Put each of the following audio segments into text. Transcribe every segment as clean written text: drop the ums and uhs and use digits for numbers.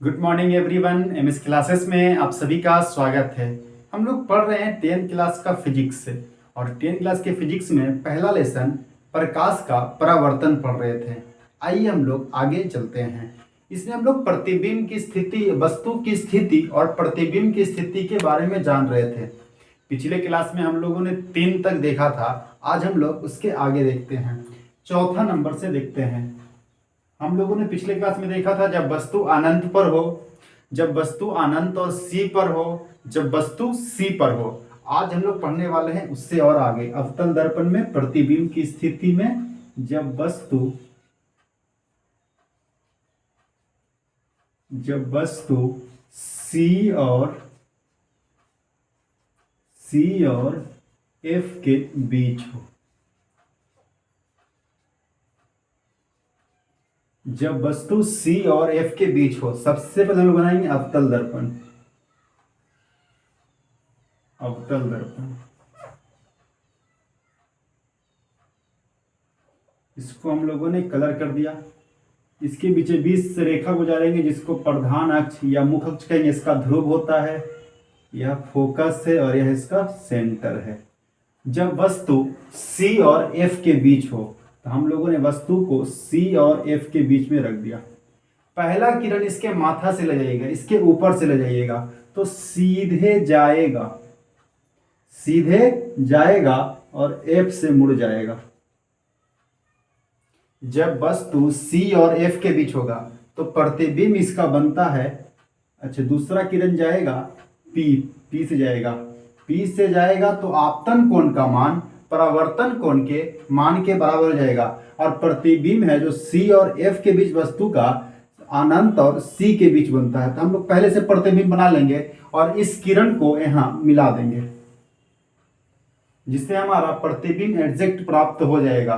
Good morning everyone. MS classes में आप सभी का स्वागत है। हम लोग पढ़ रहे हैं 10th क्लास का फिजिक्स से और 10th क्लास के फिजिक्स में पहला लेसन प्रकाश का परावर्तन पढ़ रहे थे। आइए हम लोग आगे चलते हैं। इसमें हम लोग प्रतिबिंब की स्थिति, वस्तु की स्थिति और प्रतिबिंब की स्थिति के बारे में जान रहे थे। पिछले क्लास में हम लोगों ने 3 तक देखा था। आज हम लोग उसके आगे देखते हैं। चौथा नंबर से देखते हैं। हम लोगों ने पिछले क्लास में देखा था जब वस्तु अनंत पर हो, जब वस्तु अनंत और सी पर हो, जब वस्तु सी पर हो। आज हम लोग पढ़ने वाले हैं उससे और आगे, अवतल दर्पण में प्रतिबिंब की स्थिति में जब वस्तु सी और एफ के बीच हो। जब वस्तु सी और एफ के बीच हो, सबसे पहले हम लोग बनाएंगे अवतल दर्पण। अवतल दर्पण इसको हम लोगों ने कलर कर दिया। इसके बीच से रेखा गुजारेंगे जिसको प्रधान अक्ष या मुख्य अक्ष कहेंगे। इसका ध्रुव होता है, यह फोकस है और यह इसका सेंटर है। जब वस्तु सी और एफ के बीच हो तो हम लोगों ने वस्तु को सी और एफ के बीच में रख दिया। पहला किरण इसके माथा से ले जाइएगा, इसके ऊपर से ले जाइएगा तो सीधे जाएगा और एफ से मुड़ जाएगा। जब वस्तु सी और एफ के बीच होगा तो प्रतिबिंब इसका बनता है। अच्छा, दूसरा किरण जाएगा पी से जाएगा। पी से जाएगा तो आपतन कोण का मान परावर्तन कोण के मान के बराबर हो जाएगा और प्रतिबिंब है जो सी और एफ के बीच वस्तु का अनंत और सी के बीच बनता है। तो हम लोग पहले से प्रतिबिंब बना लेंगे और इस किरण को यहाँ मिला देंगे जिससे हमारा प्रतिबिंब एग्जैक्ट प्राप्त हो जाएगा।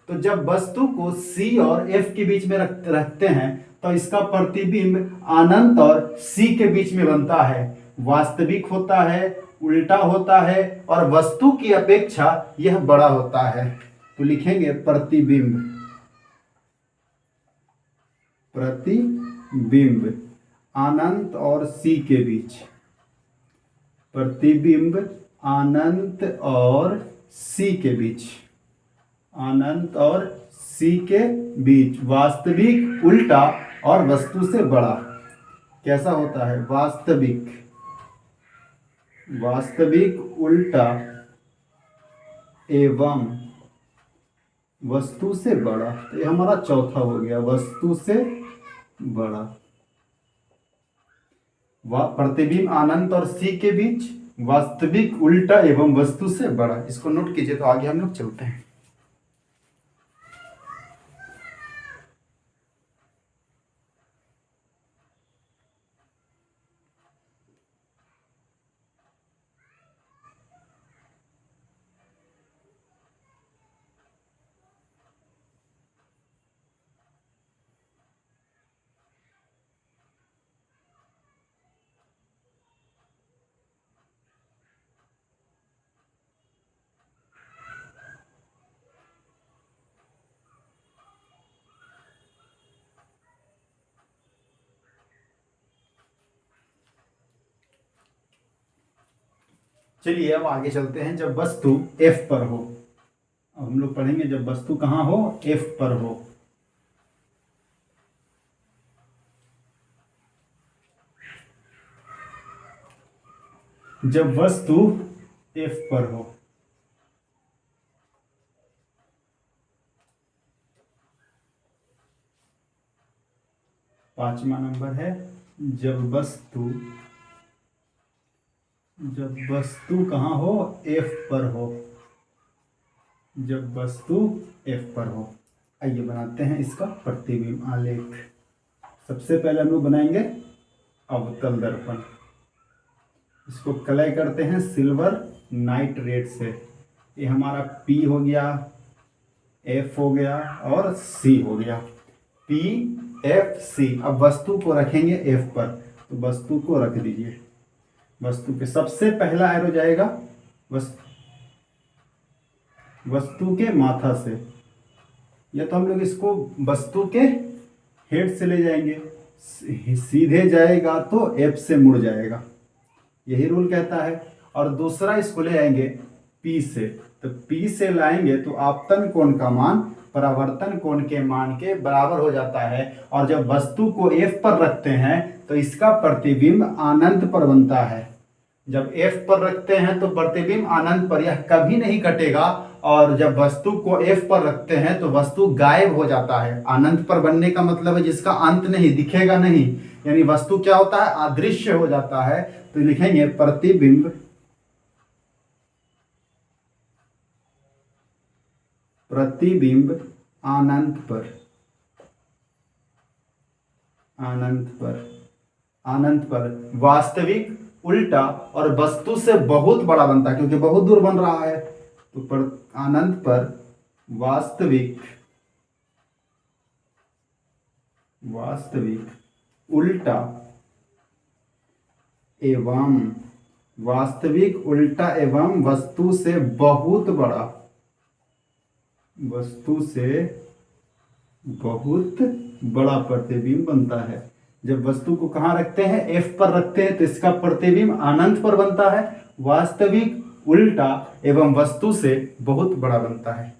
तो जब वस्तु को सी और एफ के बीच में रखते हैं तो इसका प्रतिबिंब अनंत और सी के बीच में बनता है। वास्तविक होता है, उल्टा होता है और वस्तु की अपेक्षा यह बड़ा होता है। तो लिखेंगे प्रतिबिंब अनंत और सी के बीच। प्रतिबिंब अनंत और सी के बीच, अनंत और सी के बीच वास्तविक, उल्टा और वस्तु से बड़ा। कैसा होता है? वास्तविक, उल्टा एवं वस्तु से बड़ा। तो ये हमारा चौथा हो गया, वस्तु से बड़ा। प्रतिबिंब अनंत और सी के बीच, वास्तविक, उल्टा एवं वस्तु से बड़ा। इसको नोट कीजिए। तो आगे हम लोग चलते हैं। चलिए अब आगे चलते हैं। जब वस्तु F पर हो, अब हम लोग पढ़ेंगे जब वस्तु कहाँ हो? F पर हो। जब वस्तु F पर हो, पांचवा नंबर है जब वस्तु कहाँ हो? F पर हो। जब वस्तु F पर हो। आइए बनाते हैं इसका प्रतिबिंब आलेख। सबसे पहले हम लोग बनाएंगे अवतल दर्पण। इसको कलय करते हैं सिल्वर नाइट्रेट से। ये हमारा P हो गया, F हो गया और C हो गया। P, F, C। अब वस्तु को रखेंगे F पर, तो वस्तु को रख दीजिए। वस्तु पे सबसे पहला एरो जाएगा वस्तु के माथा से, या तो हम लोग इसको वस्तु के हेड से ले जाएंगे। सीधे जाएगा तो एफ से मुड़ जाएगा, यही रूल कहता है। और दूसरा इसको ले आएंगे पी से, तो पी से लाएंगे तो आपतन कोण का मान परावर्तन कोण के मान के बराबर हो जाता है। और जब वस्तु को एफ पर रखते हैं तो इसका प्रतिबिंब अनंत पर बनता है। जब एफ पर रखते हैं तो प्रतिबिंब अनंत पर, यह कभी नहीं कटेगा। और जब वस्तु को एफ पर रखते हैं तो वस्तु गायब हो जाता है। अनंत पर बनने का मतलब है जिसका अंत नहीं, दिखेगा नहीं, यानी वस्तु क्या होता है, अदृश्य हो जाता है। तो लिखेंगे प्रतिबिंब अनंत पर, अनंत पर वास्तविक, उल्टा और वस्तु से बहुत बड़ा बनता है क्योंकि बहुत दूर बन रहा है। तो अनंत पर वास्तविक, उल्टा एवं, वास्तविक, उल्टा एवं वस्तु से बहुत बड़ा, प्रतिबिंब बनता है। जब वस्तु को कहाँ रखते हैं, एफ पर रखते हैं, तो इसका प्रतिबिंब अनंत पर बनता है, वास्तविक, उल्टा एवं वस्तु से बहुत बड़ा बनता है।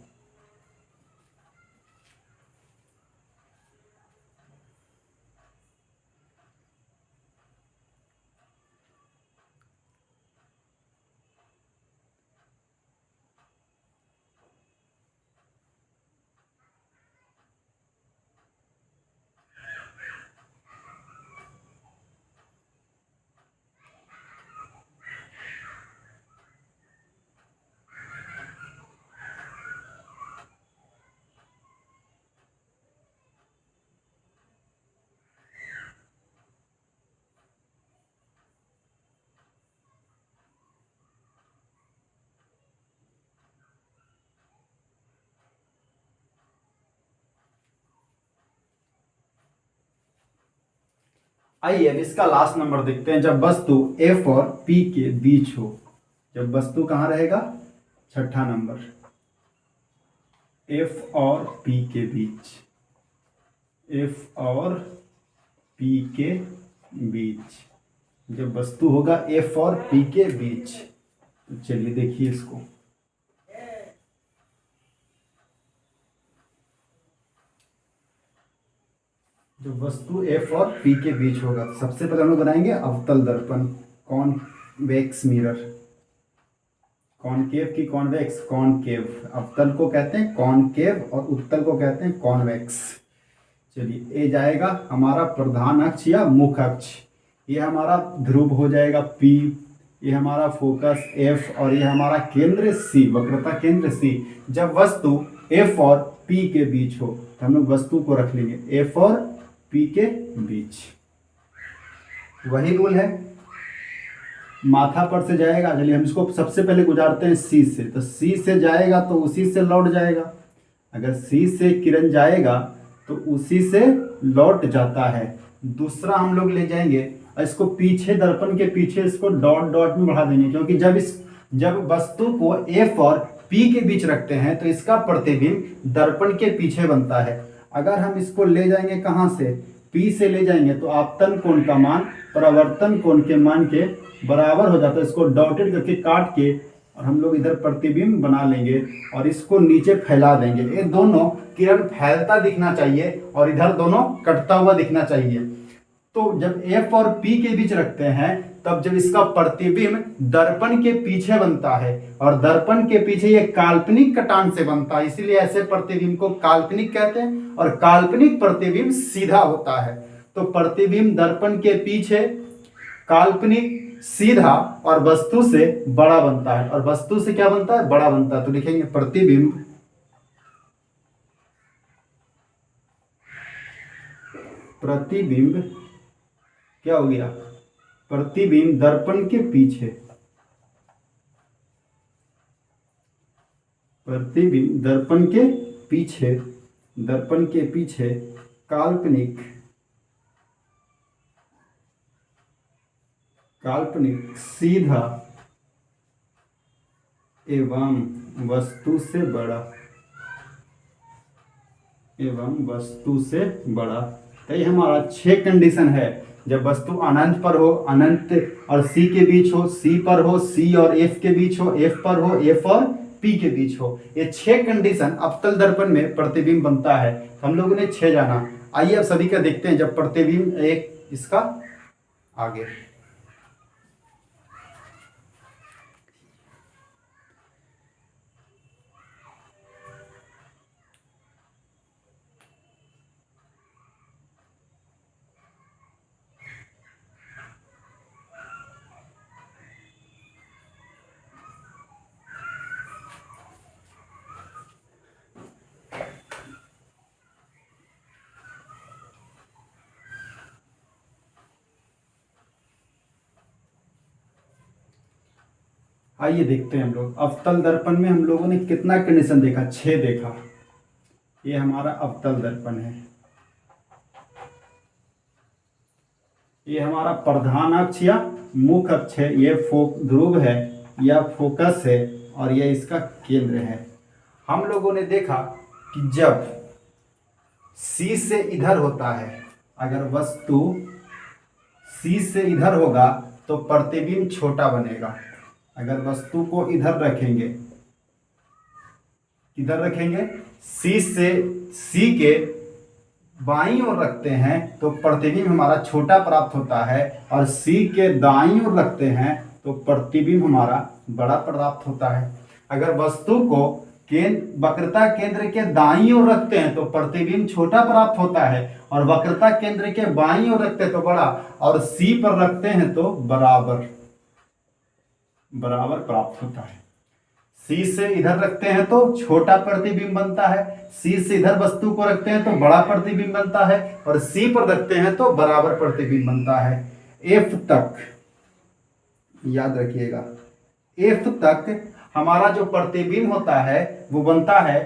आइए अब इसका लास्ट नंबर देखते हैं। जब वस्तु एफ और पी के बीच हो, जब वस्तु कहाँ रहेगा, छठा नंबर, एफ और पी के बीच, एफ और पी के बीच, जब वस्तु होगा एफ और पी के बीच। तो चलिए देखिए इसको, जब वस्तु एफ और पी के बीच होगा तो सबसे पहले हम लोग बनाएंगे अवतल दर्पण, कॉन्वेक्स मिरर। कॉनकेव की कॉन्वेक्स, कॉनकेव, अवतल को कहते हैं कॉनकेव और उत्तल को कहते हैं कॉन्वेक्स। चलिए ए जाएगा हमारा प्रधान अक्ष या मुख्य अक्ष, ये हमारा ध्रुव हो जाएगा P, ये हमारा फोकस F और ये हमारा केंद्र C, वक्रता केंद्र C। जब वस्तु F और P के बीच हो तो हम लोग वस्तु को रख लेंगे F और P के बीच। वही रूल है, माथा पर से जाएगा, चलिए हम इसको सबसे पहले गुजारते हैं C से, तो C से जाएगा तो उसी से लौट जाएगा। अगर C से किरण जाएगा तो उसी से लौट जाता है। दूसरा हम लोग ले जाएंगे और इसको पीछे, दर्पण के पीछे इसको डॉट डॉट में बढ़ा देंगे, क्योंकि जब वस्तु को F और P के बीच रखते हैं तो इसका प्रतिबिंब दर्पण के पीछे बनता है। अगर हम इसको ले जाएंगे कहाँ से, P से ले जाएंगे तो आपतन कोण का मान परावर्तन कोण के मान के बराबर हो जाता है। इसको डॉटेड करके काट के और हम लोग इधर प्रतिबिंब बना लेंगे और इसको नीचे फैला देंगे। ये दोनों किरण फैलता दिखना चाहिए और इधर दोनों कटता हुआ दिखना चाहिए। तो जब F और P के बीच रखते हैं तब जब इसका प्रतिबिंब दर्पण के पीछे बनता है और दर्पण के पीछे ये काल्पनिक कटान से बनता है, इसीलिए ऐसे प्रतिबिंब को काल्पनिक कहते हैं। और काल्पनिक प्रतिबिंब सीधा होता है। तो प्रतिबिंब दर्पण के पीछे, काल्पनिक, सीधा और वस्तु से बड़ा बनता है। और वस्तु से क्या बनता है, बड़ा बनता है। तो लिखेंगे प्रतिबिंब क्या हो गया, प्रतिबिंब दर्पण के पीछे, प्रतिबिंब दर्पण के पीछे, दर्पण के पीछे काल्पनिक, सीधा एवं वस्तु से बड़ा, तो ये हमारा 6 कंडीशन है। जब वस्तु अनंत पर हो, अनंत और सी के बीच हो, सी पर हो, सी और एफ के बीच हो, एफ पर हो, एफ और पी के बीच हो, ये 6 कंडीशन अवतल दर्पण में प्रतिबिंब बनता है। हम लोगों ने 6 जाना। आइए अब सभी का देखते हैं जब प्रतिबिंब एक इसका आगे। आइए देखते हैं हम लोग अवतल दर्पण में हम लोगों ने कितना कंडीशन देखा, 6 देखा। ये हमारा अवतल दर्पण है। ये हमारा प्रधान अक्ष या मुख्य अक्ष है, ये ध्रुव है या फोकस है, और ये इसका केंद्र है। हम लोगों ने देखा कि जब C से इधर होता है, अगर वस्तु C से इधर होगा तो प्रतिबिंब छोटा बनेगा। अगर वस्तु को इधर रखेंगे, इधर रखेंगे, C के बाईं ओर रखते हैं तो प्रतिबिंब हमारा छोटा प्राप्त होता है, और C के दाईं ओर रखते हैं तो प्रतिबिंब हमारा बड़ा प्राप्त होता है। अगर वस्तु को वक्रता केंद्र के दाईं ओर रखते हैं तो प्रतिबिंब छोटा प्राप्त होता है, और वक्रता केंद्र के बाईं ओर रखते हैं तो बड़ा, और C पर रखते हैं तो बराबर प्राप्त होता है। C से इधर रखते हैं तो छोटा प्रतिबिंब बनता है, C से इधर वस्तु को रखते हैं तो बड़ा प्रतिबिंब बनता है, और C पर रखते हैं तो बराबर प्रतिबिंब बनता है। F तक याद रखिएगा, F तक हमारा जो प्रतिबिंब होता है वो बनता है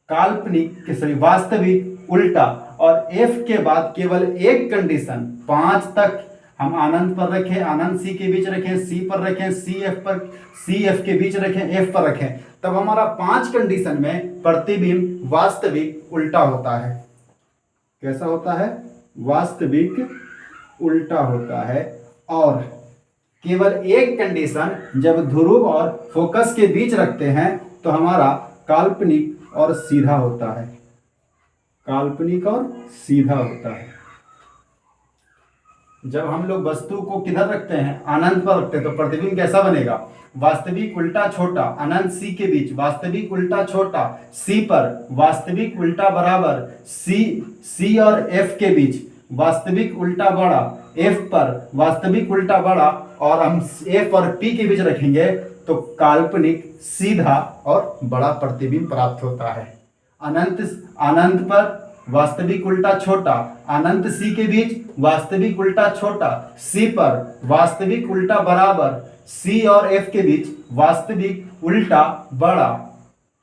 काल्पनिक वास्तविक उल्टा, और F के बाद केवल एक कंडीशन 5 तक हम अनंत पर रखें, अनंत C के बीच रखें, C पर रखें, C F के बीच रखें, F पर रखें, तब हमारा 5 कंडीशन में प्रतिबिंब वास्तविक उल्टा होता है। कैसा होता है? वास्तविक उल्टा होता है। और केवल एक कंडीशन जब ध्रुव और फोकस के बीच रखते हैं तो हमारा काल्पनिक और सीधा होता है। काल्पनिक और सीधा होता है। जब हम लोग वस्तु को किधर रखते हैं, अनंत पर रखते हैं, तो प्रतिबिंब कैसा बनेगा? वास्तविक उल्टा छोटा, अनंत C के बीच वास्तविक उल्टा छोटा, C पर वास्तविक उल्टा बराबर, C और F के बीच वास्तविक उल्टा बड़ा, F पर वास्तविक उल्टा बड़ा, और हम F और P के बीच रखेंगे तो काल्पनिक सीधा और बड़ा प्रतिबिंब प्राप्त होता है। अनंत पर वास्तविक उल्टा छोटा, अनंत C के बीच वास्तविक उल्टा छोटा, C पर वास्तविक उल्टा बराबर, C और F के बीच वास्तविक उल्टा बड़ा,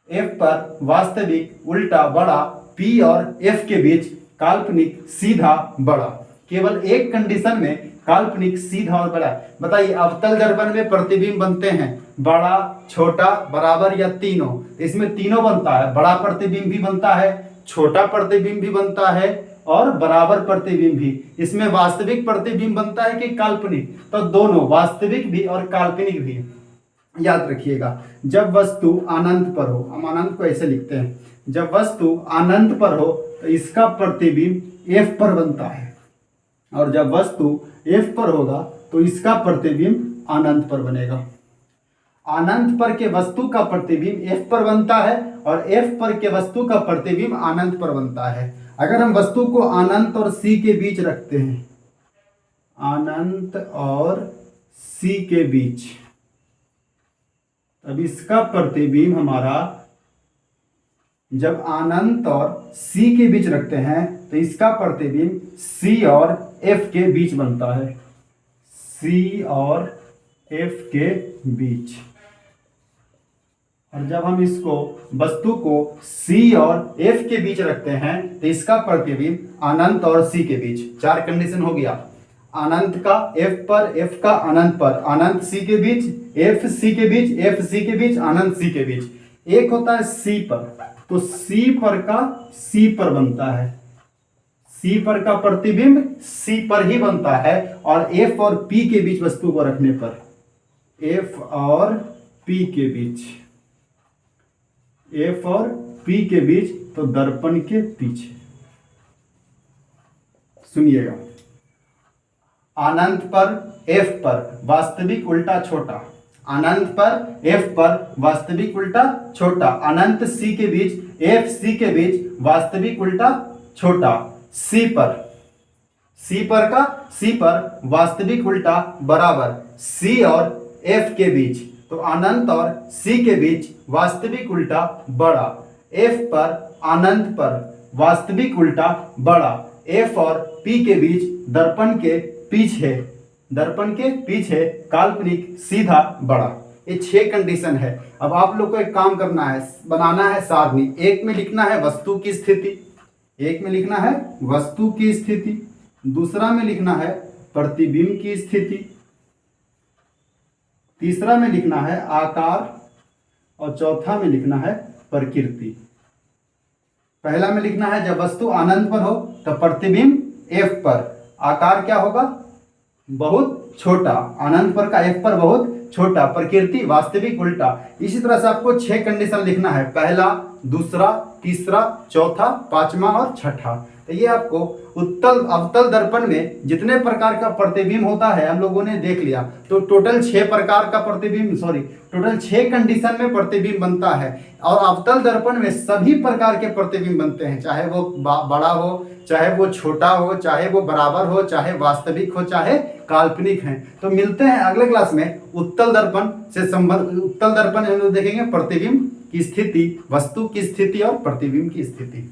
F पर वास्तविक उल्टा बड़ा, P और F के बीच काल्पनिक सीधा बड़ा। केवल एक कंडीशन में काल्पनिक सीधा और बड़ा। बताइए अवतल दर्पण में प्रतिबिंब बनते हैं बड़ा, छोटा, बराबर या तीनों? इसमें तीनों बनता है। बड़ा प्रतिबिंब भी बनता है, छोटा प्रतिबिंब भी बनता है, और बराबर प्रतिबिंब भी। इसमें वास्तविक प्रतिबिंब बनता है कि काल्पनिक? तो दोनों, वास्तविक भी और काल्पनिक भी। याद रखिएगा, जब वस्तु अनंत पर हो, हम अनंत को ऐसे लिखते हैं, जब वस्तु अनंत पर हो तो इसका प्रतिबिंब F पर बनता है, और जब वस्तु F पर होगा तो इसका प्रतिबिंब अनंत पर बनेगा। अनंत पर के वस्तु का प्रतिबिंब F पर बनता है, और F पर के वस्तु का प्रतिबिंब अनंत पर बनता है। अगर हम वस्तु को अनंत और C के बीच रखते हैं, अनंत और C के बीच, तब इसका प्रतिबिंब हमारा, जब अनंत और C के बीच रखते हैं तो इसका प्रतिबिंब C और F के बीच बनता है। C और F के बीच। और जब हम इसको वस्तु को C और F के बीच रखते हैं तो इसका प्रतिबिंब अनंत और C के बीच। 4 कंडीशन हो गया। अनंत का F पर, F का अनंत पर, अनंत C के बीच, F C के बीच, F C के बीच, अनंत C के बीच। एक होता है C पर, तो C पर का C पर बनता है, सी पर का प्रतिबिंब सी पर ही बनता है, और एफ और पी के बीच वस्तु को रखने पर, एफ और पी के बीच, एफ और पी के बीच, तो दर्पण के पीछे। सुनिएगा, अनंत पर एफ पर वास्तविक उल्टा छोटा, अनंत पर एफ पर वास्तविक उल्टा छोटा, अनंत सी के बीच एफ सी के बीच वास्तविक उल्टा छोटा, सी पर वास्तविक उल्टा बराबर सी और एफ के बीच, तो अनंत और सी के बीच वास्तविक उल्टा बड़ा, एफ पर अनंत पर वास्तविक उल्टा बड़ा, एफ और पी के बीच दर्पण के पीछे काल्पनिक सीधा बड़ा। ये 6 कंडीशन है। अब आप लोग को एक काम करना है, बनाना है सारणी। एक में लिखना है वस्तु की स्थिति, एक में लिखना है वस्तु की स्थिति, दूसरा में लिखना है प्रतिबिंब की स्थिति, तीसरा में लिखना है आकार, और चौथा में लिखना है प्रकृति। पहला में लिखना है जब वस्तु अनंत पर हो तो प्रतिबिंब एफ पर, आकार क्या होगा, बहुत छोटा, अनंत पर का एफ पर बहुत छोटा, प्रकृति वास्तविक उल्टा। इसी तरह से आपको 6 कंडीशन लिखना है, पहला, दूसरा, तीसरा, चौथा, पांचवा और छठा। तो ये आपको उत्तल अवतल दर्पण में जितने प्रकार का प्रतिबिंब होता है हम लोगों ने देख लिया। तो टोटल 6 प्रकार का प्रतिबिंब, टोटल 6 कंडीशन में प्रतिबिंब बनता है, और अवतल दर्पण में सभी प्रकार के प्रतिबिंब बनते हैं, चाहे वो बड़ा हो, चाहे वो छोटा हो, चाहे वो बराबर हो, चाहे वास्तविक हो, चाहे काल्पनिक है। तो मिलते हैं अगले क्लास में उत्तल दर्पण से संबंध, उत्तल दर्पण हम लोग देखेंगे प्रतिबिंब की स्थिति, वस्तु की स्थिति और प्रतिबिंब की स्थिति।